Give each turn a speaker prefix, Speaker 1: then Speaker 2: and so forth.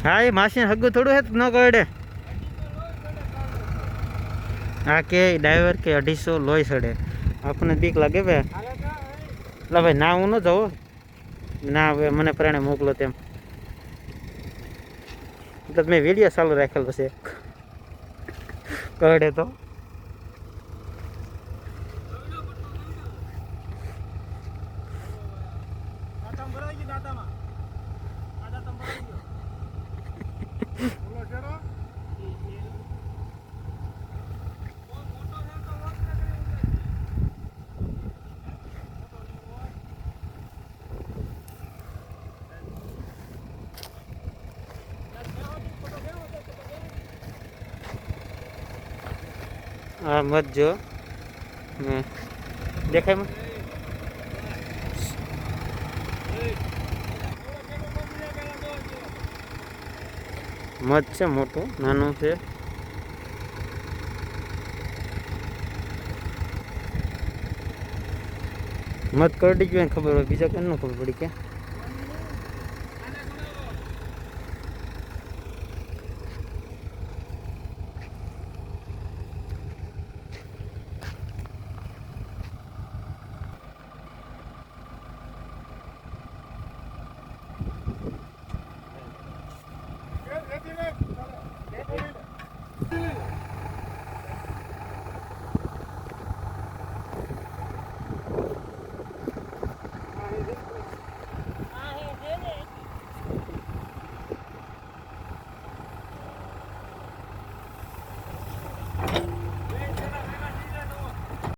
Speaker 1: હા એ માસી હગું થોડું હે ન કરડે. હા કે ડ્રાઈવર કે 250 લોહી સડે. આપણને બીક લાગે ભાઈ. એટલે ભાઈ ના હું ન જાઉં ના હવે મને પ્રાણે મોકલો તેમ. એટલે મેં વિડીયો ચાલુ રાખેલો છે કરડે તો. હા મત જો દેખાય મધ છે મોટું નાનું છે. મધ કરડી ગયો ખબર હોય બીજા કેમ ન ખબર પડી કે